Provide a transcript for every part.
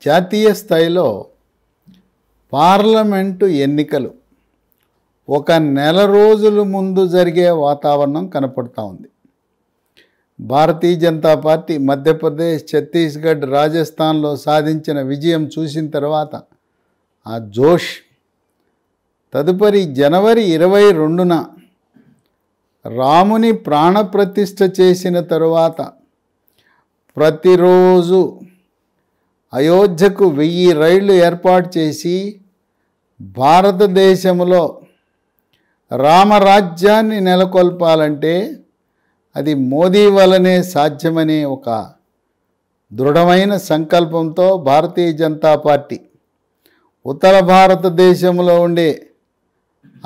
జాతీయ స్థాయిలో పార్లమెంటు ఎన్నికలు ఒక నెల రోజుల ముందు జరిగే వాతావరణం కనపడతా ఉంది. భారతీయ జనతా పార్టీ మధ్యప్రదేశ్, ఛత్తీస్గఢ్, రాజస్థాన్లో సాధించిన విజయం చూసిన తర్వాత ఆ జోష్ తదుపరి జనవరి 22న రాముని ప్రాణప్రతిష్ఠ చేసిన తరువాత ప్రతిరోజు అయోధ్యకు 1000 రైళ్లు ఏర్పాటు చేసి భారతదేశంలో రామరాజ్యాన్ని నెలకొల్పాలంటే అది మోదీ వల్లనే సాధ్యమనే ఒక దృఢమైన సంకల్పంతో భారతీయ జనతా పార్టీ ఉత్తర భారతదేశంలో ఉండే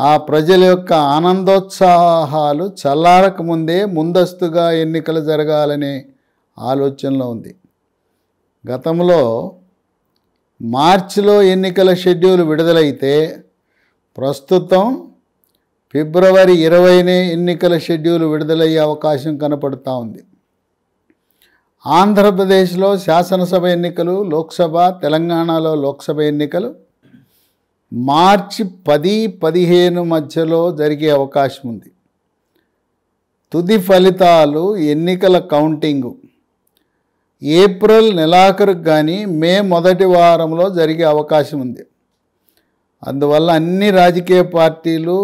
ఆ ప్రజల యొక్క ఆనందోత్సాహాలు చల్లారకముందే ముందస్తుగా ఎన్నికలు జరగాలనే ఆలోచనలో ఉంది. గతంలో మార్చిలో ఎన్నికల షెడ్యూల్ విడుదలైతే ప్రస్తుతం ఫిబ్రవరి 20నే ఎన్నికల షెడ్యూల్ విడుదలయ్యే అవకాశం కనపడుతూ ఉంది. ఆంధ్రప్రదేశ్లో శాసనసభ ఎన్నికలు, లోక్సభ, తెలంగాణలో లోక్సభ ఎన్నికలు మార్చి 10-15 మధ్యలో జరిగే అవకాశం ఉంది. తుది ఫలితాలు ఎన్నికల కౌంటింగు ఏప్రిల్ నెలాఖరుకు కానీ మే మొదటి వారంలో జరిగే అవకాశం ఉంది. అందువల్ల అన్ని రాజకీయ పార్టీలు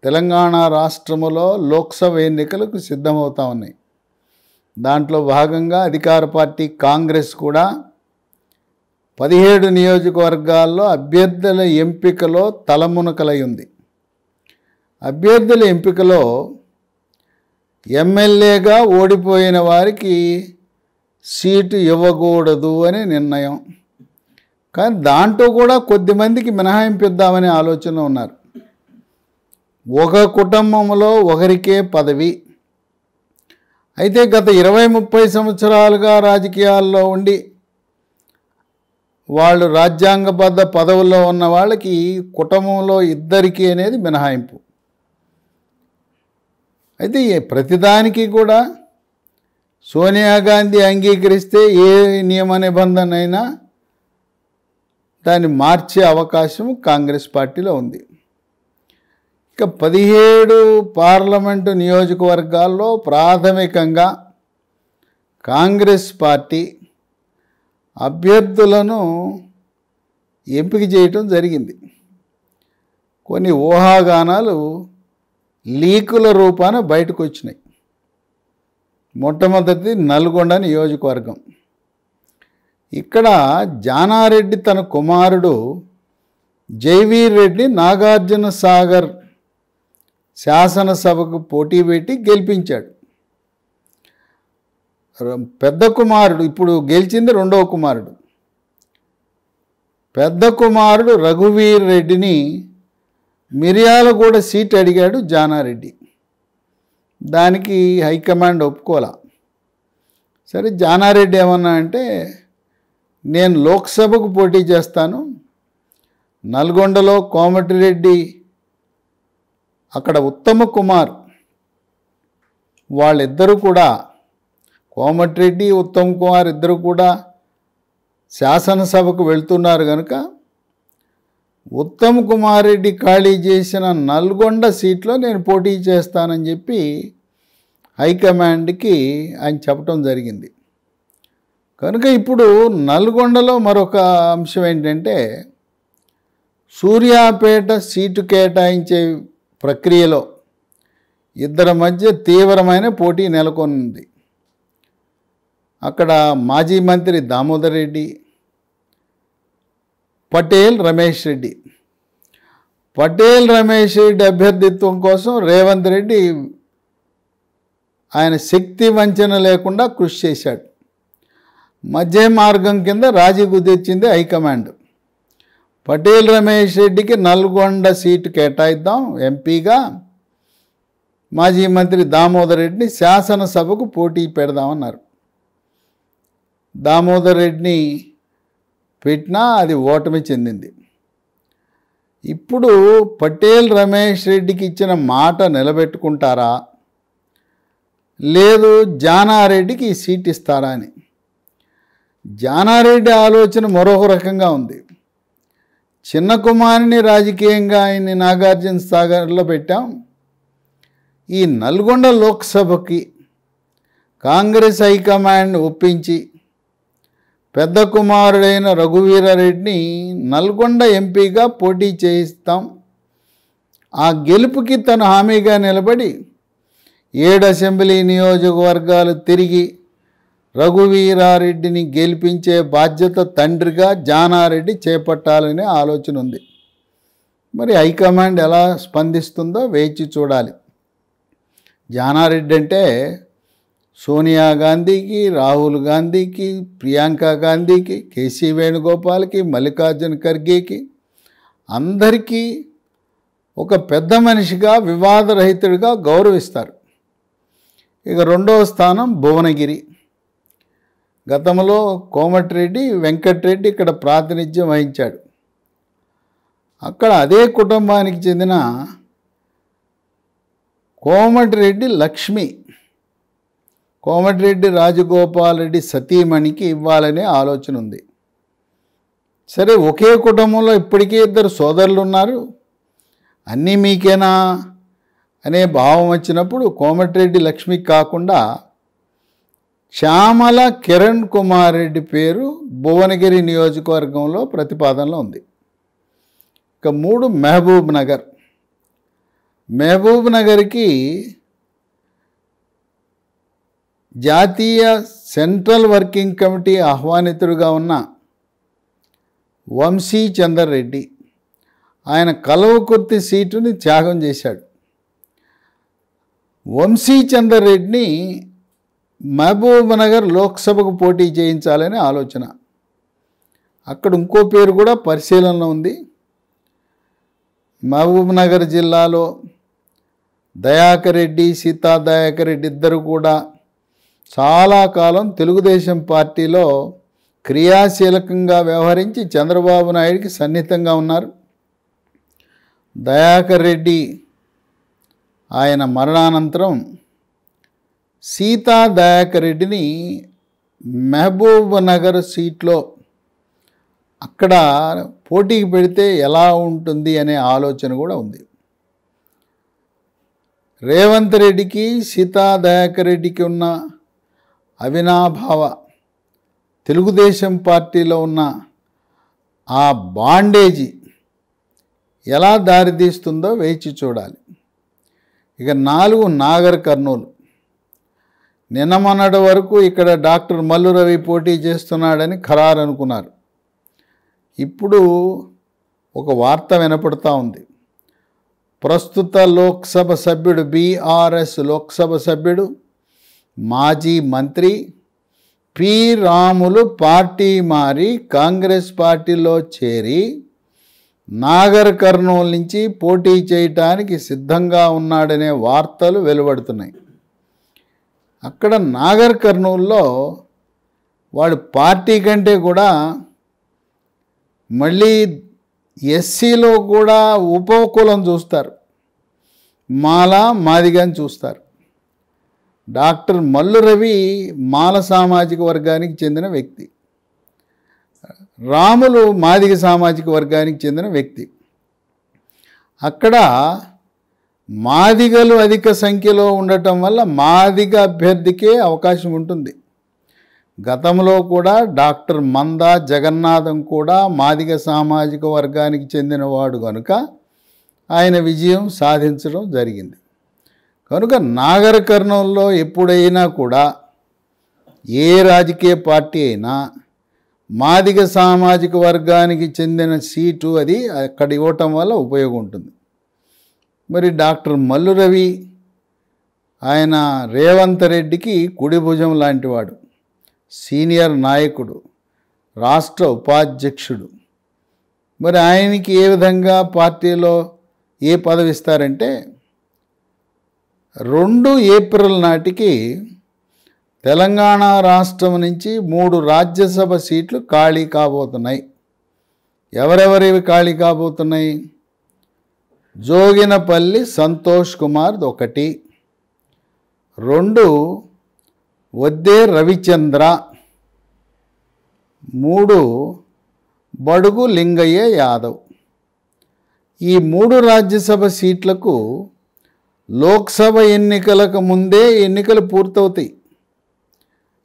తెలంగాణ రాష్ట్రంలో లోక్సభ ఎన్నికలకు సిద్ధమవుతా ఉన్నాయి. దాంట్లో భాగంగా అధికార పార్టీ కాంగ్రెస్ కూడా 17 నియోజకవర్గాల్లో అభ్యర్థుల ఎంపికలో తలమునకలై ఉంది. అభ్యర్థుల ఎంపికలో ఎమ్మెల్యేగా ఓడిపోయిన వారికి సీటు ఇవ్వకూడదు అని నిర్ణయం. కానీ దాంట్లో కూడా కొద్దిమందికి మినహాయింపిద్దామనే ఆలోచన ఉన్నారు. ఒక కుటుంబంలో ఒకరికే పదవి. అయితే గత 20-30 సంవత్సరాలుగా రాజకీయాల్లో ఉండి వాళ్ళు రాజ్యాంగబద్ధ పదవుల్లో ఉన్న వాళ్ళకి కుటుంబంలో ఇద్దరికి అనేది మినహాయింపు. అయితే ప్రతిదానికి కూడా సోనియా గాంధీ అంగీకరిస్తే ఏ నియమ నిబంధన అయినా దాన్ని మార్చే అవకాశం కాంగ్రెస్ పార్టీలో ఉంది. ఇక 17 పార్లమెంటు నియోజకవర్గాల్లో ప్రాథమికంగా కాంగ్రెస్ పార్టీ అభ్యర్థులను ఎంపిక చేయటం జరిగింది. కొన్ని ఊహాగానాలు లీకుల రూపాన బయటకు వచ్చినాయి. మొట్టమొదటి నల్గొండ నియోజకవర్గం. ఇక్కడ జానారెడ్డి తన కుమారుడు జైవీర్ రెడ్డి నాగార్జున సాగర్ శాసనసభకు పోటీ పెట్టి గెలిపించాడు. పెద్ద కుమారుడు, ఇప్పుడు గెలిచింది రెండవ కుమారుడు, పెద్ద కుమారుడు రఘువీర్ రెడ్డిని మిర్యాలగూడ సీట్ అడిగాడు జానారెడ్డి. దానికి హైకమాండ్ ఒప్పుకోలా. సరే, జానారెడ్డి ఏమన్నా అంటే నేను లోక్సభకు పోటీ చేస్తాను, నల్గొండలో కోమటిరెడ్డి, అక్కడ ఉత్తమ కుమార్, వాళ్ళిద్దరూ కూడా, కోమటిరెడ్డి ఉత్తమ్ కుమార్ ఇద్దరు కూడా శాసనసభకు వెళ్తున్నారు కనుక ఉత్తమ్ కుమార్ రెడ్డి ఖాళీ చేసిన నల్గొండ సీట్లో నేను పోటీ చేస్తానని చెప్పి హైకమాండ్కి ఆయన చెప్పడం జరిగింది. కనుక ఇప్పుడు నల్గొండలో మరొక అంశం ఏంటంటే సూర్యాపేట సీటు కేటాయించే ప్రక్రియలో ఇద్దరి మధ్య తీవ్రమైన పోటీ నెలకొంది. అక్కడ మాజీ మంత్రి దామోదర్ రెడ్డి, పటేల్ రమేష్ రెడ్డి. పటేల్ రమేష్ రెడ్డి అభ్యర్థిత్వం కోసం రేవంత్ రెడ్డి ఆయన శక్తి వంచన లేకుండా కృషి చేశాడు. మధ్య మార్గం కింద రాజీ కుదిర్చింది హైకమాండ్. పటేల్ రమేష్ రెడ్డికి నల్గొండ సీటు కేటాయిద్దాం ఎంపీగా, మాజీ మంత్రి దామోదర్ రెడ్డిని శాసనసభకు పోటీ పెడదామన్నారు. దామోదర్ రెడ్డిని పెట్టినా అది ఓటమి చెందింది. ఇప్పుడు పటేల్ రమేష్ రెడ్డికి ఇచ్చిన మాట నిలబెట్టుకుంటారా, లేదు జానారెడ్డికి ఈ సీట్ ఇస్తారా అని. జానారెడ్డి ఆలోచన మరొక రకంగా ఉంది. చిన్న కుమారుని రాజకీయంగా ఆయన్ని నాగార్జున సాగర్లో పెట్టాం. ఈ నల్గొండ లోక్సభకి కాంగ్రెస్ హైకమాండ్ ఒప్పించి పెద్ద కుమారుడైన రఘువీరారెడ్డిని నల్గొండ ఎంపీగా పోటీ చేయిస్తాం. ఆ గెలుపుకి తన హామీగా నిలబడి 7 అసెంబ్లీ నియోజకవర్గాలు తిరిగి రఘువీరారెడ్డిని గెలిపించే బాధ్యత తండ్రిగా జానారెడ్డి చేపట్టాలనే ఆలోచన ఉంది. మరి హైకమాండ్ ఎలా స్పందిస్తుందో వేచి చూడాలి. జానారెడ్డి అంటే సోనియా గాంధీకి, రాహుల్ గాంధీకి, ప్రియాంక గాంధీకి, కేసీ వేణుగోపాల్కి, మల్లికార్జున ఖర్గేకి అందరికీ ఒక పెద్ద మనిషిగా, వివాదరహితుడిగా గౌరవిస్తారు. ఇక రెండవ స్థానం భువనగిరి. గతంలో కోమటిరెడ్డి వెంకటరెడ్డి ఇక్కడ ప్రాతినిధ్యం వహించాడు. అక్కడ అదే కుటుంబానికి చెందిన కోమటిరెడ్డి లక్ష్మి, కోమటిరెడ్డి రాజగోపాల్ రెడ్డి సతీమణికి ఇవ్వాలనే ఆలోచన ఉంది. సరే, ఒకే కుటుంబంలో ఇప్పటికే 2 సోదరులు ఉన్నారు, అన్నీ మీకేనా అనే భావం వచ్చినప్పుడు కోమటిరెడ్డి లక్ష్మికి కాకుండా శ్యామల కిరణ్ కుమార్ రెడ్డి పేరు భువనగిరి నియోజకవర్గంలో ప్రతిపాదనలో ఉంది. ఇక 3 మహబూబ్ నగర్. మహబూబ్ నగర్కి జాతీయ సెంట్రల్ వర్కింగ్ కమిటీ ఆహ్వానితుడిగా ఉన్న వంశీ చందర్ రెడ్డి ఆయన కల్వకుర్తి సీటుని త్యాగం చేశాడు. వంశీ చందర్ రెడ్డిని మహబూబ్ నగర్ లోక్సభకు పోటీ చేయించాలనే ఆలోచన. అక్కడ ఇంకో పేరు కూడా పరిశీలనలో ఉంది. మహబూబ్ నగర్ జిల్లాలో దయాకర్ రెడ్డి, సీతా దయాకర్ రెడ్డి ఇద్దరు కూడా చాలా కాలం తెలుగుదేశం పార్టీలో క్రియాశీలకంగా వ్యవహరించి చంద్రబాబు నాయుడికి సన్నిహితంగా ఉన్నారు. దయాకర్ రెడ్డి ఆయన మరణానంతరం సీతా దయాకర్ రెడ్డిని మహబూబ్ నగర్ సీట్లో అక్కడ పోటీకి పెడితే ఎలా ఉంటుంది అనే ఆలోచన కూడా ఉంది. రేవంత్ రెడ్డికి, సీతా దయాకర్ రెడ్డికి ఉన్న అవినాభావ తెలుగుదేశం పార్టీలో ఉన్న ఆ బాండేజీ ఎలా దారితీస్తుందో వేచి చూడాలి. ఇక 4 నాగర్ కర్నూలు. నిన్న మొన్నటి వరకు ఇక్కడ డాక్టర్ మల్లు రవి పోటీ చేస్తున్నాడని ఖరారు అనుకున్నారు. ఇప్పుడు ఒక వార్త వినపడుతూ ఉంది. ప్రస్తుత లోక్సభ సభ్యుడు, బీఆర్ఎస్ లోక్సభ సభ్యుడు, మాజీ మంత్రి పి రాములు పార్టీ మారి కాంగ్రెస్ పార్టీలో చేరి నాగర్ కర్నూలు నుంచి పోటీ చేయటానికి సిద్ధంగా ఉన్నాడనే వార్తలు వెలువడుతున్నాయి. అక్కడ నాగర్ కర్నూలులో వాడు పార్టీ కంటే కూడా మళ్ళీ ఎస్సీలో కూడా ఉపకులం చూస్తారు, మాదిగని చూస్తారు. డాక్టర్ మల్లు రవి మాల సామాజిక వర్గానికి చెందిన వ్యక్తి, రాములు మాదిగ సామాజిక వర్గానికి చెందిన వ్యక్తి. అక్కడ మాదిగలు అధిక సంఖ్యలో ఉండటం వల్ల మాదిగ అభ్యర్థికే అవకాశం ఉంటుంది. గతంలో కూడా డాక్టర్ మందా జగన్నాథం కూడా మాదిగ సామాజిక వర్గానికి చెందినవాడు కనుక ఆయన విజయం సాధించడం జరిగింది. కనుక నాగర్ కర్నూలులో ఎప్పుడైనా కూడా ఏ రాజకీయ పార్టీ అయినా మాదిగ సామాజిక వర్గానికి చెందిన సీటు అది అక్కడ ఇవ్వటం వల్ల ఉపయోగం ఉంటుంది. మరి డాక్టర్ మల్లు రవి ఆయన రేవంత్ రెడ్డికి కుడి భుజం లాంటివాడు, సీనియర్ నాయకుడు, రాష్ట్ర ఉపాధ్యక్షుడు. మరి ఆయనకి ఏ విధంగా పార్టీలో ఏ పదవి ఇస్తారంటే 2 ఏప్రిల్ నాటికి తెలంగాణ రాష్ట్రం నుంచి 3 రాజ్యసభ సీట్లు ఖాళీ కాబోతున్నాయి. ఎవరెవరివి ఖాళీ కాబోతున్నాయి? జోగినపల్లి సంతోష్ కుమార్ 1, 2 వద్దే రవిచంద్ర, 3 బడుగు లింగయ్య యాదవ్. ఈ 3 రాజ్యసభ సీట్లకు లోక్సభ ఎన్నికలకు ముందే ఎన్నికలు పూర్తవుతాయి.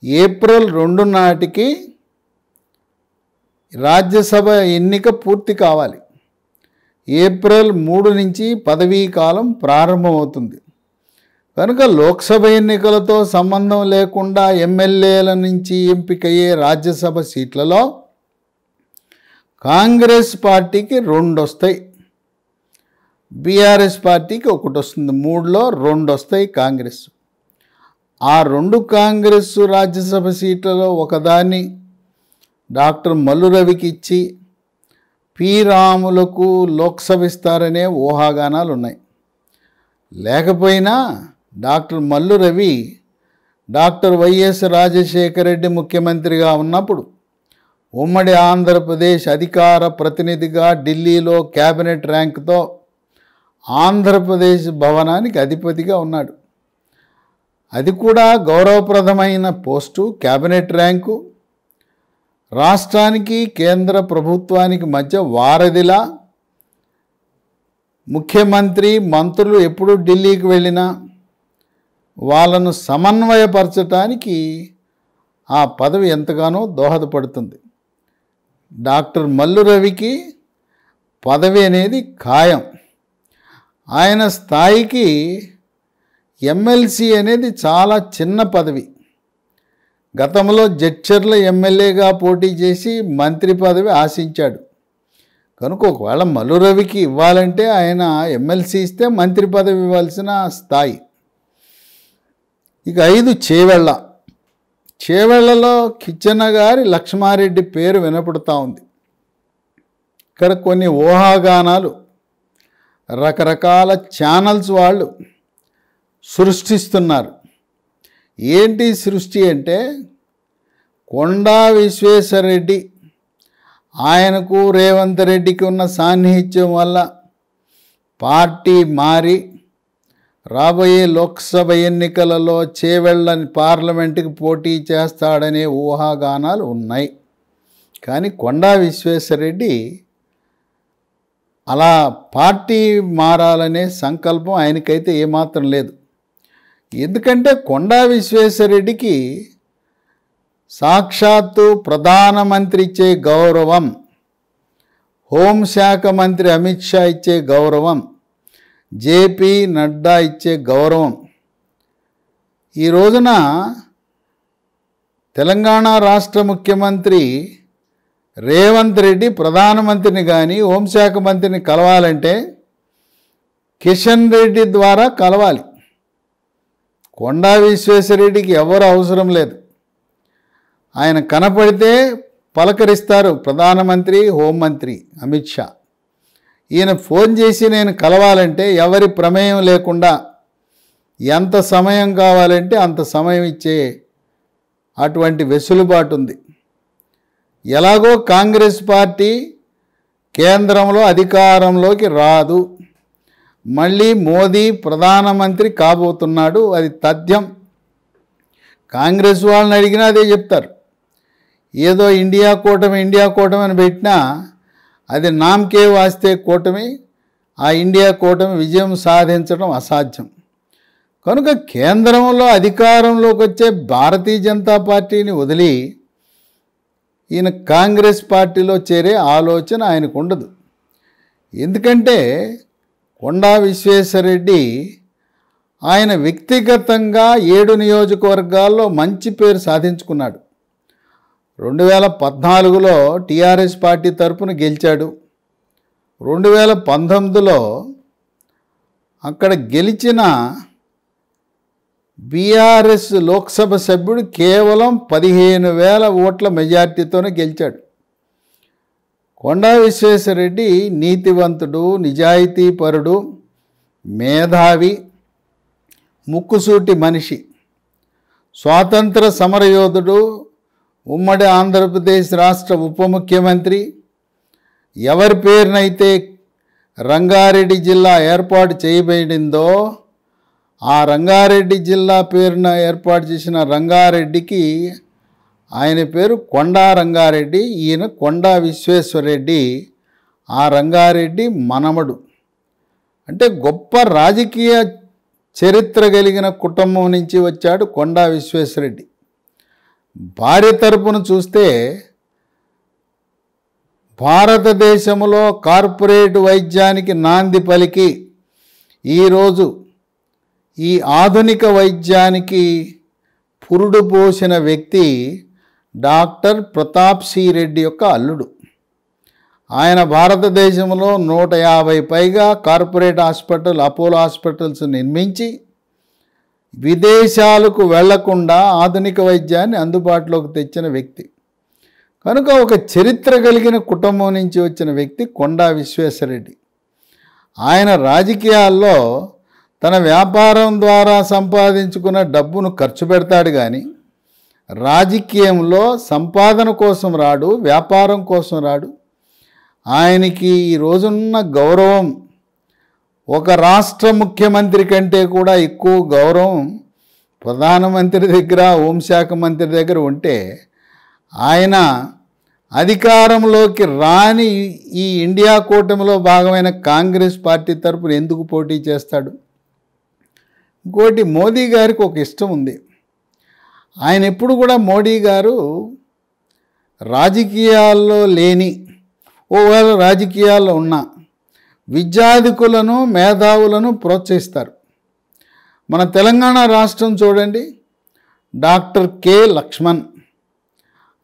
ఏప్రిల్ 2 నాటికి రాజ్యసభ ఎన్నిక పూర్తి కావాలి. ఏప్రిల్ 3 నుంచి పదవీ కాలం ప్రారంభమవుతుంది. కనుక లోక్సభ ఎన్నికలతో సంబంధం లేకుండా ఎమ్మెల్యేల నుంచి ఎంపికయ్యే రాజ్యసభ సీట్లలో కాంగ్రెస్ పార్టీకి 2 వస్తాయి, బీఆర్ఎస్ పార్టీకి 1 వస్తుంది. 3లో 2 వస్తాయి కాంగ్రెస్. ఆ 2 కాంగ్రెస్ రాజ్యసభ సీట్లలో ఒకదాన్ని డాక్టర్ మల్లు రవికి ఇచ్చి పి రాములకు లోక్సభ ఇస్తారనే ఊహాగానాలు ఉన్నాయి. లేకపోయినా doctor Mallu Ravi doctor YS Rajasekhara Reddy ముఖ్యమంత్రిగా ఉన్నప్పుడు ఉమ్మడి ఆంధ్రప్రదేశ్ అధికార ప్రతినిధిగా ఢిల్లీలో క్యాబినెట్ ర్యాంకుతో ఆంధ్రప్రదేశ్ భవనానికి అధిపతిగా ఉన్నాడు. అది కూడా గౌరవప్రదమైన పోస్టు, క్యాబినెట్ ర్యాంకు. రాష్ట్రానికి కేంద్ర ప్రభుత్వానికి మధ్య వారధిలా ముఖ్యమంత్రి మంత్రులు ఎప్పుడు ఢిల్లీకి వెళ్ళినా వాళ్ళను సమన్వయపరచడానికి ఆ పదవి ఎంతగానో దోహదపడుతుంది. డాక్టర్ మల్లు రవికి పదవి అనేది ఖాయం. ఆయన స్థాయికి ఎమ్మెల్సీ అనేది చాలా చిన్న పదవి. గతంలో జడ్చర్ల ఎమ్మెల్యేగా పోటీ చేసి మంత్రి పదవి ఆశించాడు. కనుక ఒకవేళ మల్లు రవికి ఇవ్వాలంటే ఆయన ఎమ్మెల్సీ ఇస్తే మంత్రి పదవి ఇవ్వాల్సిన స్థాయి. ఇక 5 చేవెళ్ళ. చేవెళ్లలో కిచ్చన్న గారి లక్ష్మారెడ్డి పేరు వినపడుతూ ఉంది. ఇక్కడ కొన్ని ఊహాగానాలు రకరకాల ఛానల్స్ వాళ్ళు సృష్టిస్తున్నారు. ఏంటి సృష్టి అంటే, కొండా విశ్వేశ్వరరెడ్డి ఆయనకు రేవంత్ రెడ్డికి ఉన్న సాన్నిహిత్యం వల్ల పార్టీ మారి రాబోయే లోక్సభ ఎన్నికలలో చేవెళ్ళ పార్లమెంటుకి పోటీ చేస్తాడనే ఊహాగానాలు ఉన్నాయి. కానీ కొండా విశ్వేశ్వరరెడ్డి అలా పార్టీ మారాలనే సంకల్పం ఆయనకైతే ఏమాత్రం లేదు. ఎందుకంటే కొండా విశ్వేశ్వరరెడ్డికి సాక్షాత్తు ప్రధానమంత్రి ఇచ్చే గౌరవం, హోంశాఖ మంత్రి అమిత్ షా ఇచ్చే గౌరవం, జేపీ నడ్డా ఇచ్చే గౌరవం, ఈ రోజున తెలంగాణ రాష్ట్ర ముఖ్యమంత్రి రేవంత్ రెడ్డి ప్రధానమంత్రిని కానీ హోంశాఖ మంత్రిని కలవాలంటే కిషన్ రెడ్డి ద్వారా కలవాలి. కొండా విశ్వేశ్వరరెడ్డికి ఎవరు అవసరం లేదు. ఆయన కనపడితే పలకరిస్తారు ప్రధానమంత్రి, హోంమంత్రి అమిత్ షా. ఈయన ఫోన్ చేసి నేను కలవాలంటే ఎవరి ప్రమేయం లేకుండా ఎంత సమయం కావాలంటే అంత సమయం ఇచ్చే అటువంటి వెసులుబాటు ఉంది. ఎలాగో కాంగ్రెస్ పార్టీ కేంద్రంలో అధికారంలోకి రాదు, మళ్ళీ మోదీ ప్రధానమంత్రి కాబోతున్నాడు, అది తథ్యం. కాంగ్రెస్ వాళ్ళని అడిగినా అదే చెప్తారు. ఏదో ఇండియా కూటమి అని పెట్టినా అది నామకే వాస్తే కూటమి, ఆ ఇండియా కూటమి విజయం సాధించడం అసాధ్యం. కనుక కేంద్రంలో అధికారంలోకి వచ్చే భారతీయ జనతా పార్టీని వదిలి ఈయన కాంగ్రెస్ పార్టీలో చేరే ఆలోచన ఆయనకు ఉండదు. ఎందుకంటే కొండా విశ్వేశ్వరరెడ్డి ఆయన వ్యక్తిగతంగా 7 నియోజకవర్గాల్లో మంచి పేరు సాధించుకున్నాడు. 2014లో టీఆర్ఎస్ పార్టీ తరపున గెలిచాడు. 2019లో అక్కడ గెలిచిన బీఆర్ఎస్ లోక్సభ సభ్యుడు కేవలం 15,000 ఓట్ల మెజార్టీతోనే గెలిచాడు. కొండా విశ్వేశ్వరరెడ్డి నీతివంతుడు, నిజాయితీపరుడు, మేధావి, ముక్కుసూటి మనిషి, స్వాతంత్ర సమరయోధుడు, ఉమ్మడి ఆంధ్రప్రదేశ్ రాష్ట్ర ఉప ముఖ్యమంత్రి. ఎవరి పేరునైతే రంగారెడ్డి జిల్లా ఏర్పాటు చేయబడిందో ఆ రంగారెడ్డి జిల్లా పేరున ఏర్పాటు చేసిన రంగారెడ్డికి ఆయన పేరు కొండా రంగారెడ్డి, ఈయన కొండా విశ్వేశ్వరరెడ్డి. ఆ రంగారెడ్డి మనమడు. అంటే గొప్ప రాజకీయ చరిత్ర కలిగిన కుటుంబం నుంచి వచ్చాడు కొండా విశ్వేశ్వరరెడ్డి. భార్య తరపున చూస్తే భారతదేశంలో కార్పొరేట్ వైద్యానికి నాంది పలికి ఈరోజు ఈ ఆధునిక వైద్యానికి పురుడు పోసిన వ్యక్తి డాక్టర్ ప్రతాప్ సి రెడ్డి యొక్క అల్లుడు. ఆయన భారతదేశంలో 150 పైగా కార్పొరేట్ హాస్పిటల్, అపోలో హాస్పిటల్స్ నిర్మించి విదేశాలకు వెళ్లకుండా ఆధునిక వైద్యాన్ని అందుబాటులోకి తెచ్చిన వ్యక్తి. కనుక ఒక చరిత్ర కలిగిన కుటుంబం నుంచి వచ్చిన వ్యక్తి కొండా విశ్వేశ్వరరెడ్డి. ఆయన రాజకీయాల్లో తన వ్యాపారం ద్వారా సంపాదించుకున్న డబ్బును ఖర్చు పెడతాడు కానీ రాజకీయంలో సంపాదన కోసం రాడు, వ్యాపారం కోసం రాడు. ఆయనకి ఈ రోజున్న గౌరవం ఒక రాష్ట్ర ముఖ్యమంత్రి కంటే కూడా ఎక్కువ గౌరవం ప్రధానమంత్రి దగ్గర, హోంశాఖ మంత్రి దగ్గర ఉంటే ఆయన అధికారంలోకి రాని ఈ ఇండియా కూటమిలో భాగమైన కాంగ్రెస్ పార్టీ తరపున ఎందుకు పోటీ చేస్తాడు? ఇంకోటి, మోదీ గారికి ఒక ఇష్టం ఉంది. ఆయన ఎప్పుడు కూడా మోడీ గారు రాజకీయాల్లో లేని, ఓవేళ రాజకీయాల్లో ఉన్న విద్యాధికులను, మేధావులను ప్రోత్సహిస్తారు. మన తెలంగాణ రాష్ట్రం చూడండి, డాక్టర్ కె లక్ష్మణ్.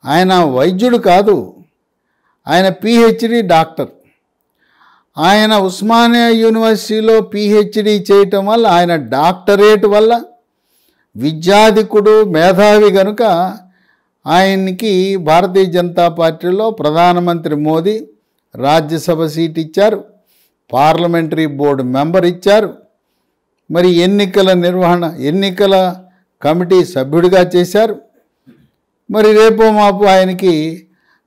ఆయన వైద్యుడు కాదు, ఆయన పిహెచ్డి డాక్టర్. ఆయన ఉస్మానియా యూనివర్సిటీలో పిహెచ్డి చేయటం వల్ల, ఆయన డాక్టరేట్ వల్ల విద్యాధికుడు, మేధావి కనుక ఆయనకి భారతీయ జనతా పార్టీలో ప్రధానమంత్రి మోదీ రాజ్యసభ సీట్ ఇచ్చారు, పార్లమెంటరీ బోర్డు మెంబర్ ఇచ్చారు, మరి ఎన్నికల కమిటీ సభ్యుడిగా చేశారు. మరి రేపో మాపు ఆయనకి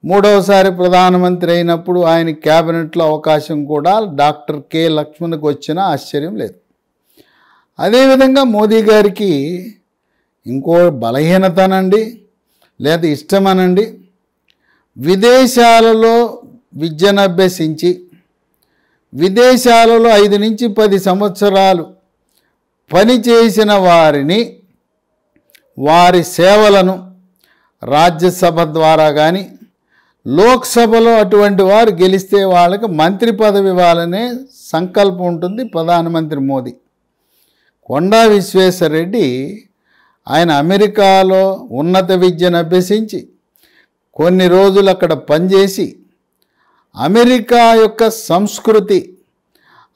మూడవసారి ప్రధానమంత్రి అయినప్పుడు ఆయన క్యాబినెట్లో అవకాశం కూడా డాక్టర్ కె లక్ష్మణ్కి వచ్చినా ఆశ్చర్యం లేదు. అదేవిధంగా మోదీ గారికి ఇంకో బలహీనతనండి, లేదా ఇష్టమనండి, విదేశాలలో విద్యను అభ్యసించి విదేశాలలో 5 నుంచి 10 సంవత్సరాలు పనిచేసిన వారిని, వారి సేవలను రాజ్యసభ ద్వారా కానీ లోక్సభలో అటువంటి వారు గెలిస్తే వాళ్ళకి మంత్రి పదవి ఇవ్వాలనే సంకల్పం ఉంటుంది ప్రధానమంత్రి మోదీ. కొండా విశ్వేశ్వరరెడ్డి ఆయన అమెరికాలో ఉన్నత విద్యను అభ్యసించి కొన్ని రోజులు అక్కడ పనిచేసి అమెరికా యొక్క సంస్కృతి,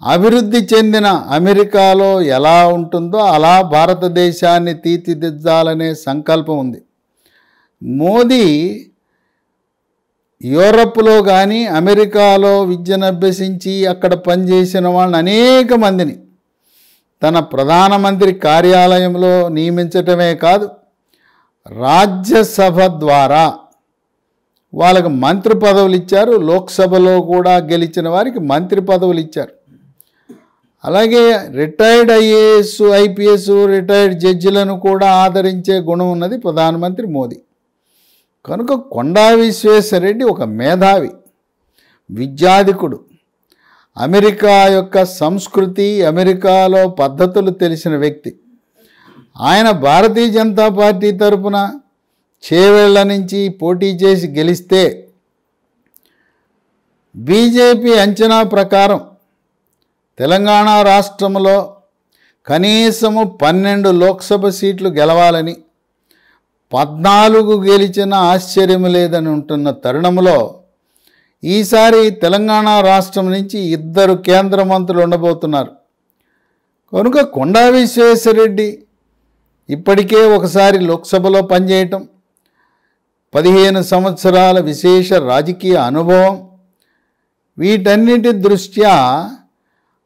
అభివృద్ధి చెందిన అమెరికాలో ఎలా ఉంటుందో అలా భారతదేశాన్ని తీర్చిదిద్దాలనే సంకల్పం ఉంది. మోదీ యూరప్లో కానీ అమెరికాలో విద్యను అభ్యసించి అక్కడ పనిచేసిన వాళ్ళని అనేక మందిని తన ప్రధానమంత్రి కార్యాలయంలో నియమించటమే కాదు, రాజ్యసభ ద్వారా వాళ్ళకి మంత్రి పదవులు ఇచ్చారు. లోక్సభలో కూడా గెలిచిన వారికి మంత్రి పదవులు ఇచ్చారు. అలాగే రిటైర్డ్ ఐఏఎస్, ఐపీఎస్, రిటైర్డ్ జడ్జిలను కూడా ఆదరించే గుణం ఉన్నది ప్రధానమంత్రి మోదీ. కనుక కొండా విశ్వేశ్వరరెడ్డి ఒక మేధావి, విద్యాధికుడు, అమెరికా యొక్క సంస్కృతి, అమెరికాలో పద్ధతులు తెలిసిన వ్యక్తి. ఆయన భారతీయ జనతా పార్టీ తరపున చేవేళ్ల నుంచి పోటీ చేసి గెలిస్తే బీజేపీ అంచనా ప్రకారం తెలంగాణ రాష్ట్రంలో కనీసము 12 లోక్సభ సీట్లు గెలవాలని, 14 గెలిచిన ఆశ్చర్యం లేదని ఉంటున్న తరుణంలో ఈసారి తెలంగాణ రాష్ట్రం నుంచి 2 కేంద్ర మంత్రులు ఉండబోతున్నారు. కనుక కొండా విశ్వేశ్వరరెడ్డి ఇప్పటికే ఒకసారి లోక్సభలో పనిచేయటం, 15 సంవత్సరాల విశేష రాజకీయ అనుభవం, వీటన్నిటి దృష్ట్యా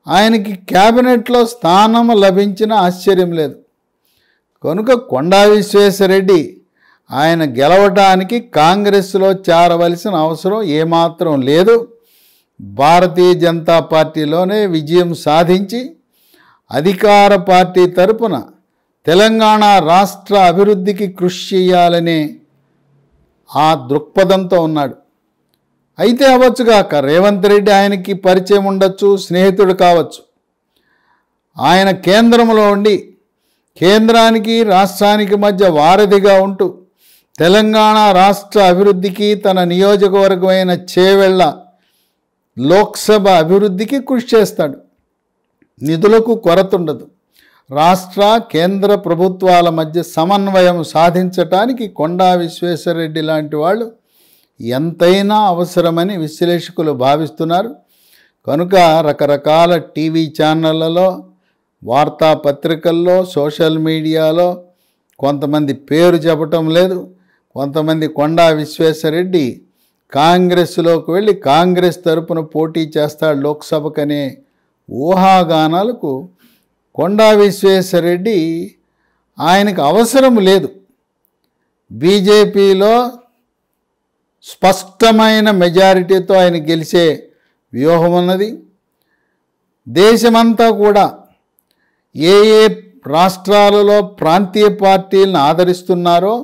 ఆయనకి క్యాబినెట్లో స్థానం లభించిన ఆశ్చర్యం లేదు. కనుక కొండా విశ్వేశ్వరరెడ్డి ఆయన గెలవటానికి కాంగ్రెస్లో చేరవలసిన అవసరం ఏమాత్రం లేదు. భారతీయ జనతా పార్టీలోనే విజయం సాధించి అధికార పార్టీ తరపున తెలంగాణ రాష్ట్ర అభివృద్ధికి కృషి చేయాలనే ఆ దృక్పథంతో ఉన్నాడు. అయితే అవ్వచ్చుగాక రేవంత్ రెడ్డి ఆయనకి పరిచయం ఉండొచ్చు, స్నేహితుడు కావచ్చు. ఆయన కేంద్రంలో ఉండి కేంద్రానికి రాష్ట్రానికి మధ్య వారధిగా ఉంటూ తెలంగాణ రాష్ట్ర అభివృద్ధికి తన నియోజకవర్గమైన చేవెళ్ళ లోక్సభ అభివృద్ధికి కృషి చేస్తాడు. నిధులకు కొరత ఉండదు. రాష్ట్ర కేంద్ర ప్రభుత్వాల మధ్య సమన్వయం సాధించటానికి కొండా విశ్వేశ్వరరెడ్డి లాంటి వాళ్ళు ఎంతైనా అవసరమని విశ్లేషకులు భావిస్తున్నారు. కనుక రకరకాల టీవీ ఛానళ్లలో, వార్తాపత్రికల్లో, సోషల్ మీడియాలో కొంతమంది పేరు చెప్పటం లేదు. కొంతమంది కొండా విశ్వేశ్వరరెడ్డి కాంగ్రెస్లోకి వెళ్ళి కాంగ్రెస్ తరపున పోటీ చేస్తాడు లోక్సభకనే ఊహాగానాలకు కొండా విశ్వేశ్వరరెడ్డి ఆయనకు అవసరం లేదు. బీజేపీలో స్పష్టమైన మెజారిటీతో ఆయన గెలిచే వ్యూహం ఉన్నది. దేశమంతా కూడా ఏ ఏ రాష్ట్రాలలో ప్రాంతీయ పార్టీలను ఆదరిస్తున్నారో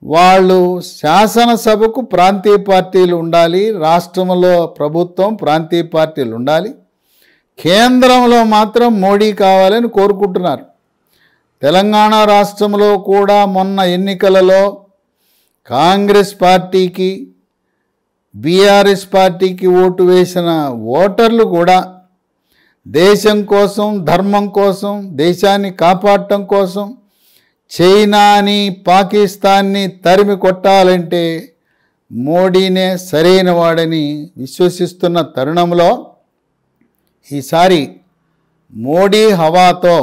వాళ్ళు శాసనసభకు ప్రాంతీయ పార్టీలు ఉండాలి, రాష్ట్రంలో ప్రభుత్వం ప్రాంతీయ పార్టీలు ఉండాలి, కేంద్రంలో మాత్రం మోడీ కావాలని కోరుకుంటున్నారు. తెలంగాణ రాష్ట్రంలో కూడా మొన్న ఎన్నికలలో కాంగ్రెస్ పార్టీకి, బీఆర్ఎస్ పార్టీకి ఓటు వేసిన ఓటర్లు కూడా దేశం కోసం, ధర్మం కోసం, దేశాన్ని కాపాడటం కోసం చైనాని, పాకిస్తాన్ని తరిమి కొట్టాలంటే మోడీనే సరైన వాడని విశ్వసిస్తున్న తరుణంలో ఈసారి మోడీ హవాతో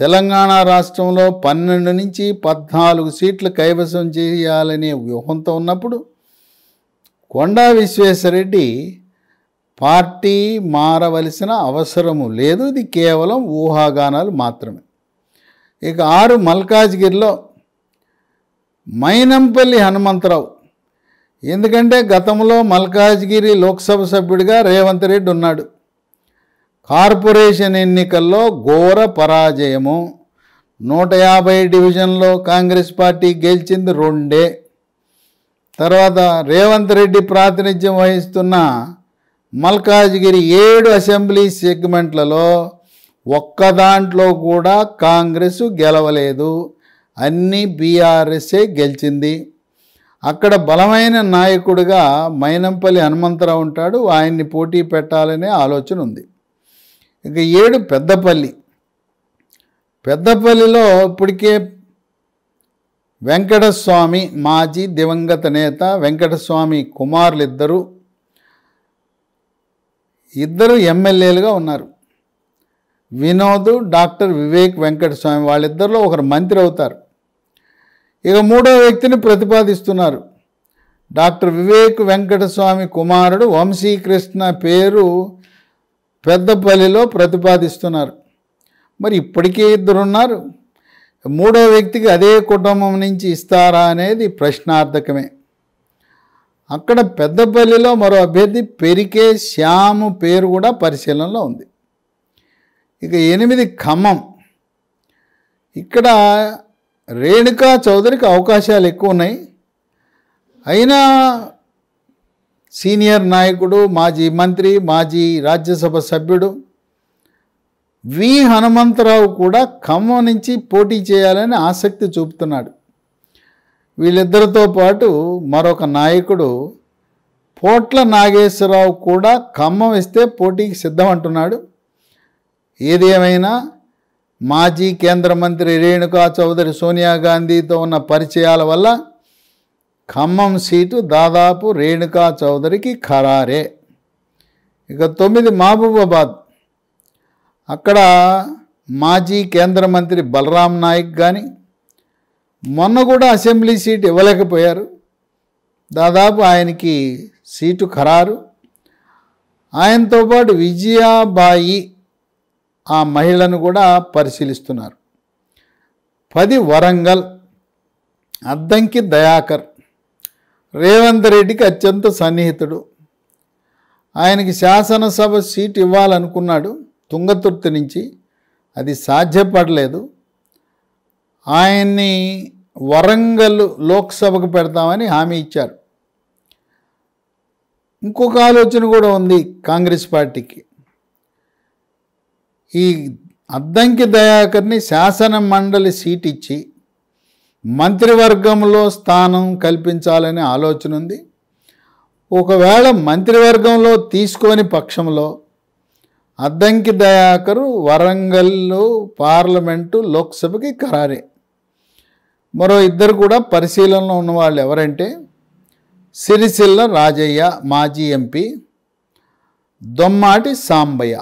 తెలంగాణ రాష్ట్రంలో 12 నుంచి 14 సీట్లు కైవసం చేయాలనే వ్యూహంతో ఉన్నప్పుడు కొండా విశ్వేశ్వరరెడ్డి పార్టీ మారవలసిన అవసరము లేదు. ఇది కేవలం ఊహాగానాలు మాత్రమే. ఇక 6 మల్కాజ్గిరిలో మైనంపల్లి హనుమంతరావు. ఎందుకంటే గతంలో మల్కాజ్గిరి లోక్సభ సభ్యుడిగా రేవంత్ రెడ్డి ఉన్నాడు. కార్పొరేషన్ ఎన్నికల్లో ఘోర పరాజయము. 150 డివిజన్లో కాంగ్రెస్ పార్టీ గెలిచింది 2. తర్వాత రేవంత్ రెడ్డి ప్రాతినిధ్యం వహిస్తున్న మల్కాజ్గిరి 7 అసెంబ్లీ సెగ్మెంట్లలో ఒక్క దాంట్లో కూడా కాంగ్రెస్ గెలవలేదు. అన్నీ బీఆర్ఎస్ఏ గెలిచింది. అక్కడ బలమైన నాయకుడిగా మైనంపల్లి హనుమంతరావు ఉంటాడు. ఆయన్ని పోటీ పెట్టాలనే ఆలోచన ఉంది. ఇక 7 పెద్దపల్లిలో ఇప్పటికే వెంకటస్వామి, మాజీ దివంగత నేత వెంకటస్వామి కుమారులు ఇద్దరు ఎమ్మెల్యేలుగా ఉన్నారు. వినోద్, డాక్టర్ వివేక్ వెంకటస్వామి. వాళ్ళిద్దరిలో ఒకరు మంత్రి అవుతారు. ఇక 3వ వ్యక్తిని ప్రతిపాదిస్తున్నారు. డాక్టర్ వివేక్ వెంకటస్వామి కుమారుడు వంశీకృష్ణ పేరు పెద్దపల్లిలో ప్రతిపాదిస్తున్నారు. మరి ఇప్పటికే 2 ఉన్నారు. 3వ వ్యక్తికి అదే కుటుంబం నుంచి ఇస్తారా అనేది ప్రశ్నార్థకమే. అక్కడ పెద్దపల్లిలో మరో అభ్యర్థి పెరికే శ్యాము పేరు కూడా పరిశీలనలో ఉంది. ఇక 8 ఖమ్మం. ఇక్కడ రేణుకా చౌదరికి అవకాశాలు ఎక్కువ ఉన్నాయి. అయినా సీనియర్ నాయకుడు, మాజీ మంత్రి, మాజీ రాజ్యసభ సభ్యుడు వి హనుమంతరావు కూడా ఖమ్మం నుంచి పోటీ చేయాలని ఆసక్తి చూపుతున్నాడు. వీళ్ళిద్దరితో పాటు మరొక నాయకుడు పోట్ల నాగేశ్వరరావు కూడా ఖమ్మం ఇస్తే పోటీకి సిద్ధం అంటున్నాడు. ఏది ఏమైనా మాజీ కేంద్ర మంత్రి రేణుకా చౌదరి సోనియా గాంధీతో ఉన్న పరిచయాల వల్ల ఖమ్మం సీటు దాదాపు రేణుకా చౌదరికి ఖరారే. ఇక 9 మహబూబాబాద్. అక్కడ మాజీ కేంద్ర మంత్రి బలరాం నాయక్ కానీ మొన్న కూడా అసెంబ్లీ సీటు ఇవ్వలేకపోయారు. దాదాపు ఆయనకి సీటు ఖరారు. ఆయనతో పాటు విజయాబాయి ఆ మహిళను కూడా పరిశీలిస్తున్నారు. 10 వరంగల్. అద్దంకి దయాకర్ రేవంత్ రెడ్డికి అత్యంత సన్నిహితుడు. ఆయనకి శాసనసభ సీటు ఇవ్వాలనుకున్నాడు తుంగతుర్తి నుంచి. అది సాధ్యపడలేదు. ఆయన్ని వరంగల్ లోక్సభకు పెడతామని హామీ ఇచ్చారు. ఇంకొక ఆలోచన కూడా ఉంది కాంగ్రెస్ పార్టీకి. ఈ అద్దంకి దయాకర్ని శాసన మండలి సీట్ ఇచ్చి మంత్రివర్గంలో స్థానం కల్పించాలనే ఆలోచన ఉంది. ఒకవేళ మంత్రివర్గంలో తీసుకొని పక్షంలో అద్దంకి దయాకరు వరంగల్లో పార్లమెంటు లోక్సభకి ఖరారే. మరో ఇద్దరు కూడా పరిశీలనలో ఉన్నవాళ్ళు ఎవరంటే సిరిసిల్ల రాజయ్య మాజీ ఎంపీ, దొమ్మాటి సాంబయ్య.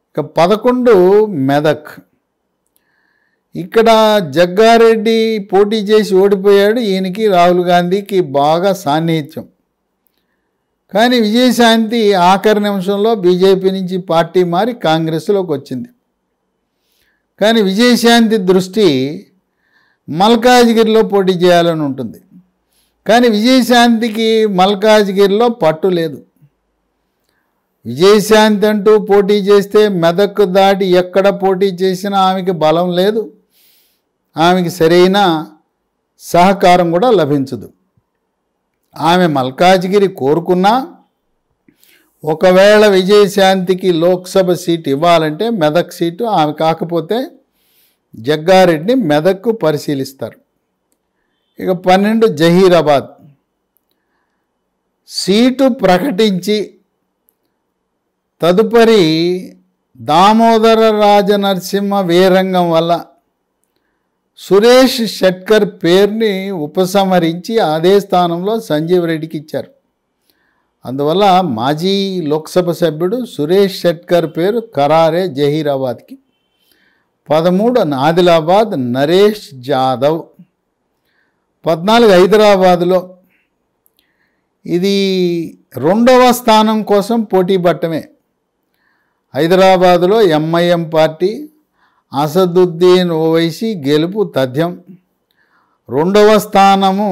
ఇక 11 మెదక్. ఇక్కడ జగ్గారెడ్డి పోటీ చేసి ఓడిపోయాడు. ఈయనకి రాహుల్ గాంధీకి బాగా సాన్నిహిత్యం. కానీ విజయశాంతి ఆఖరి నిమిషంలో బీజేపీ నుంచి పార్టీ మారి కాంగ్రెస్లోకి వచ్చింది. కానీ విజయశాంతి దృష్టి మల్కాజ్గిరిలో పోటీ చేయాలని ఉంటుంది. కానీ విజయశాంతికి మల్కాజ్గిరిలో పట్టు లేదు. విజయశాంతి అంటూ పోటీ చేస్తే మెదక్ దాటి ఎక్కడ పోటీ చేసినా ఆమెకి బలం లేదు, ఆమెకి సరైన సహకారం కూడా లభించదు. ఆమె మల్కాజ్గిరి కోరుకున్నా ఒకవేళ విజయశాంతికి లోక్సభ సీటు ఇవ్వాలంటే మెదక్ సీటు, ఆమె కాకపోతే జగ్గారెడ్డిని మెదక్కు పరిశీలిస్తారు. ఇక 12 జహీరాబాద్. సీటు ప్రకటించి తదుపరి దామోదర రాజనరసింహ వీరంగం వల్ల సురేష్ షెట్కర్ పేరుని ఉపసంహరించి అదే స్థానంలో సంజీవ్ రెడ్డికి ఇచ్చారు. అందువల్ల మాజీ లోక్సభ సభ్యుడు సురేష్ షెట్కర్ పేరు ఖరారే జహీరాబాద్కి. 13 ఆదిలాబాద్ నరేష్ జాదవ్. 14 హైదరాబాదులో. ఇది 2వ స్థానం కోసం పోటీ పట్టమే. హైదరాబాదులో ఎంఐఎం పార్టీ అసదుద్దీన్ ఓవైసీ గెలుపు తథ్యం. 2వ స్థానము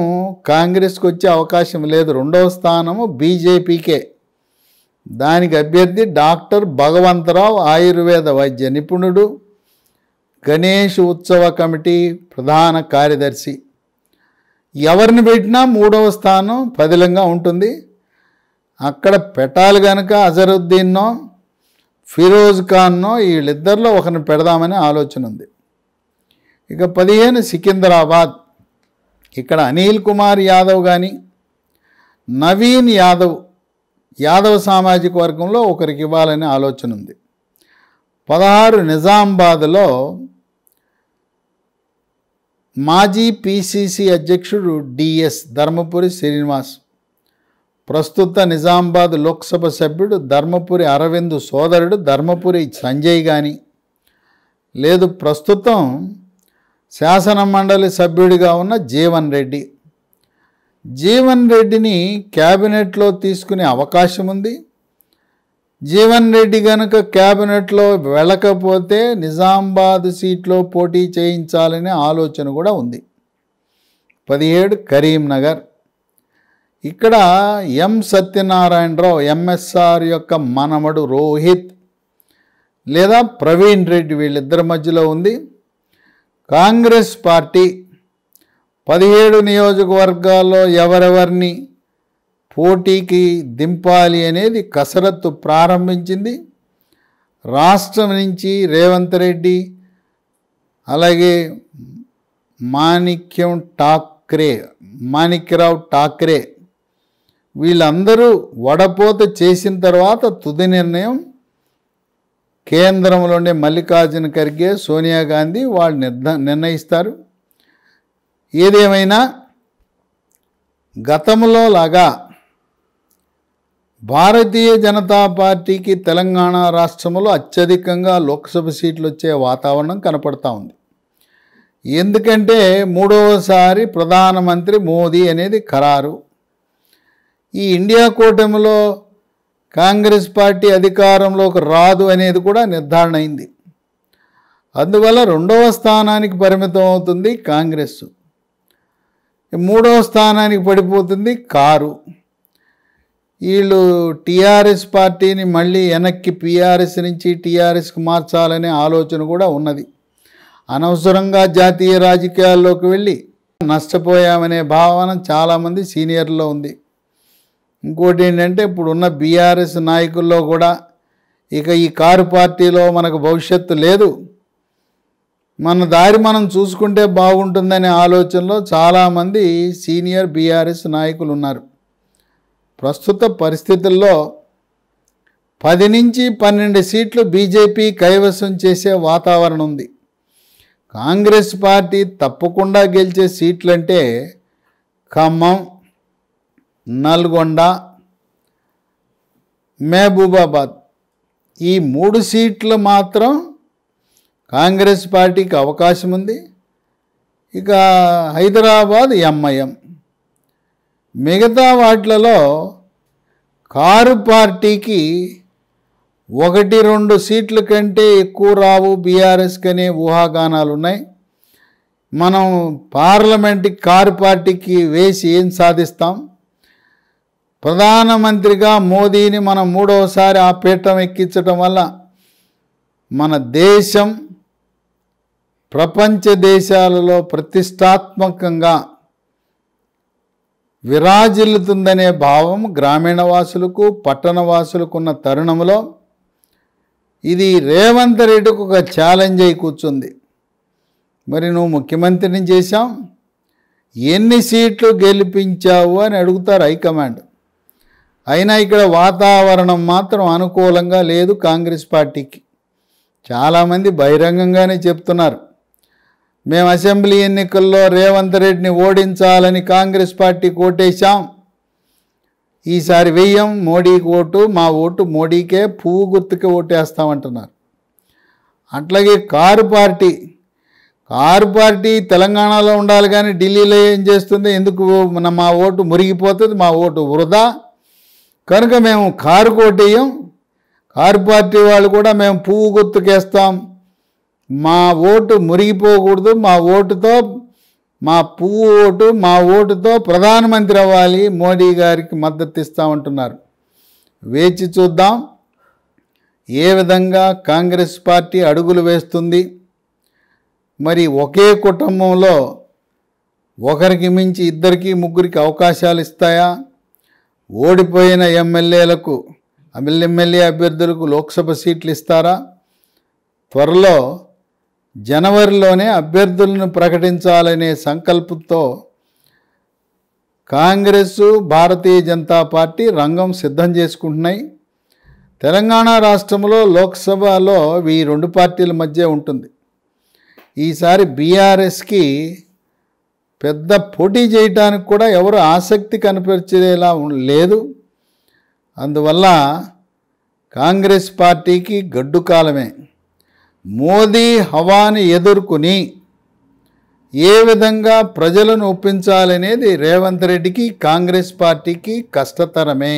కాంగ్రెస్కి వచ్చే అవకాశం లేదు. 2వ స్థానము బీజేపీకే. దానికి అభ్యర్థి డాక్టర్ భగవంతరావు, ఆయుర్వేద వైద్య నిపుణుడు, గణేష్ ఉత్సవ కమిటీ ప్రధాన కార్యదర్శి. ఎవరిని పెట్టినా 3వ స్థానం పదిలంగా ఉంటుంది. అక్కడ పెట్టాలి కనుక అజరుద్దీన్నో ఫిరోజ్ ఖాన్నో వీళ్ళిద్దరిలో ఒకరిని పెడదామనే ఆలోచన ఉంది. ఇక 15 సికింద్రాబాద్. ఇక్కడ అనిల్ కుమార్ యాదవ్ కానీ నవీన్ యాదవ్, యాదవ్ సామాజిక వర్గంలో ఒకరికి ఇవ్వాలనే ఆలోచన ఉంది. 16 నిజామాబాద్లో మాజీ పిసిసి అధ్యక్షుడు డిఎస్ ధర్మపురి శ్రీనివాస్, ప్రస్తుత నిజామాబాద్ లోక్సభ సభ్యుడు ధర్మపురి అరవింద్ సోదరుడు ధర్మపురి సంజయ్ కానీ, లేదు ప్రస్తుతం శాసన మండలి సభ్యుడిగా ఉన్న జీవన్ రెడ్డి. జీవన్ రెడ్డిని క్యాబినెట్లో తీసుకునే అవకాశం ఉంది. జీవన్ రెడ్డి కనుక క్యాబినెట్లో వెళ్ళకపోతే నిజామాబాద్ సీట్లో పోటీ చేయించాలనే ఆలోచన కూడా ఉంది. 17 కరీంనగర్. ఇక్కడ ఎం సత్యనారాయణరావు ఎంఎస్ఆర్ యొక్క మనమడు రోహిత్ లేదా ప్రవీణ్ రెడ్డి వీళ్ళిద్దరి మధ్యలో ఉంది. కాంగ్రెస్ పార్టీ 17 నియోజకవర్గాల్లో ఎవరెవరిని పోటీకి దింపాలి అనేది కసరత్తు ప్రారంభించింది. రాష్ట్రం నుంచి రేవంత్ రెడ్డి, అలాగే మాణిక్యరావు ఠాక్రే వీళ్ళందరూ వడపోత చేసిన తర్వాత తుది నిర్ణయం కేంద్రంలోనే మల్లికార్జున ఖర్గే, సోనియా గాంధీ వాళ్ళు నిర్ణయిస్తారు. ఏదేమైనా గతంలో లాగా భారతీయ జనతా పార్టీకి తెలంగాణ రాష్ట్రంలో అత్యధికంగా లోక్సభ సీట్లు వచ్చే వాతావరణం కనపడతా ఉంది. ఎందుకంటే 3వసారి ప్రధానమంత్రి మోదీ అనేది ఖరారు. ఈ ఇండియా కూటమిలో కాంగ్రెస్ పార్టీ అధికారంలోకి రాదు అనేది కూడా నిర్ధారణ అయింది. అందువల్ల 2వ స్థానానికి పరిమితం అవుతుంది కాంగ్రెస్, 3వ స్థానానికి పడిపోతుంది కారు. వీళ్ళు టీఆర్ఎస్ పార్టీని మళ్ళీ వెనక్కి పీఆర్ఎస్ నుంచి టీఆర్ఎస్కి మార్చాలనే ఆలోచన కూడా ఉన్నది. అనవసరంగా జాతీయ రాజకీయాల్లోకి వెళ్ళి నష్టపోయామనే భావన చాలామంది సీనియర్లో ఉంది. ఇంకోటి ఏంటంటే ఇప్పుడున్న బీఆర్ఎస్ నాయకుల్లో కూడా ఇక ఈ కారు పార్టీలో మనకు భవిష్యత్తు లేదు, మన దారి మనం చూసుకుంటే బాగుంటుందనే ఆలోచనలో చాలామంది సీనియర్ బీఆర్ఎస్ నాయకులు ఉన్నారు. ప్రస్తుత పరిస్థితుల్లో 10 నుంచి 12 సీట్లు బీజేపీ కైవసం చేసే వాతావరణం ఉంది. కాంగ్రెస్ పార్టీ తప్పకుండా గెలిచే సీట్లంటే ఖమ్మం, నల్గొండ, మహబూబాబాద్ ఈ 3 సీట్లు మాత్రం కాంగ్రెస్ పార్టీకి అవకాశం ఉంది. ఇక హైదరాబాద్ ఎంఐఎం. మిగతా వాటిలలో కారు పార్టీకి 1-2 సీట్ల కంటే ఎక్కువ రావు బీఆర్ఎస్కి అనే ఊహాగానాలు ఉన్నాయి. మనం పార్లమెంట్కి కారు పార్టీకి వేసి ఏం సాధిస్తాం? ప్రధానమంత్రిగా మోదీని మనం 3వసారి ఆ పీఠం ఎక్కించడం వల్ల మన దేశం ప్రపంచ దేశాలలో ప్రతిష్టాత్మకంగా విరాజిల్లుతుందనే భావం గ్రామీణ వాసులకు పట్టణ వాసులకు ఉన్న తరుణంలో ఇది రేవంత్ రెడ్డికి ఒక ఛాలెంజ్ అయి కూర్చుంది. మరి నువ్వు ముఖ్యమంత్రిని చేశాం, ఎన్ని సీట్లు గెలిపించావు అని అడుగుతారు హైకమాండ్. అయినా ఇక్కడ వాతావరణం మాత్రం అనుకూలంగా లేదు కాంగ్రెస్ పార్టీకి. చాలామంది బహిరంగంగానే చెప్తున్నారు, మేము అసెంబ్లీ ఎన్నికల్లో రేవంత్ రెడ్డిని ఓడించాలని కాంగ్రెస్ పార్టీకి ఓటేశాం, ఈసారి వెయ్యం మోడీకి ఓటు, మా ఓటు మోడీకే, పువ్వు గుర్తుకే ఓటేస్తామంటున్నారు. అట్లాగే కారు పార్టీ తెలంగాణలో ఉండాలి కానీ ఢిల్లీలో ఏం చేస్తుంది? ఎందుకు మా ఓటు మురిగిపోతుంది, మా ఓటు వృధా, కనుక మేము కారు ఓటేయం, కారు పార్టీ వాళ్ళు కూడా మేము పువ్వు గుర్తుకేస్తాం, మా ఓటు మురిగిపోకూడదు, మా ఓటుతో ప్రధానమంత్రి అవ్వాలి, మోడీ గారికి మద్దతు ఇస్తామంటున్నారు. వేచి చూద్దాం ఏ విధంగా కాంగ్రెస్ పార్టీ అడుగులు వేస్తుంది. మరి ఒకే కుటుంబంలో ఒకరికి మించి ఇద్దరికి ముగ్గురికి అవకాశాలు ఇస్తాయా? ఓడిపోయిన ఎమ్మెల్యే అభ్యర్థులకు లోక్సభ సీట్లు ఇస్తారా? త్వరలో జనవరిలోనే అభ్యర్థులను ప్రకటించాలనే సంకల్పంతో కాంగ్రెస్, భారతీయ జనతా పార్టీ రంగం సిద్ధం చేసుకుంటున్నాయి. తెలంగాణ రాష్ట్రంలో లోక్సభలో ఈ 2 పార్టీల మధ్య ఉంటుంది. ఈసారి బీఆర్ఎస్కి పెద్ద పోటీ చేయడానికి కూడా ఎవరు ఆసక్తి కనపరిచేలా లేదు. అందువల్ల కాంగ్రెస్ పార్టీకి గడ్డు కాలమే. మోదీ హవాని ఎదుర్కొని ఏ విధంగా ప్రజలను ఒప్పించాలనేది రేవంత్ రెడ్డికి, కాంగ్రెస్ పార్టీకి కష్టతరమే.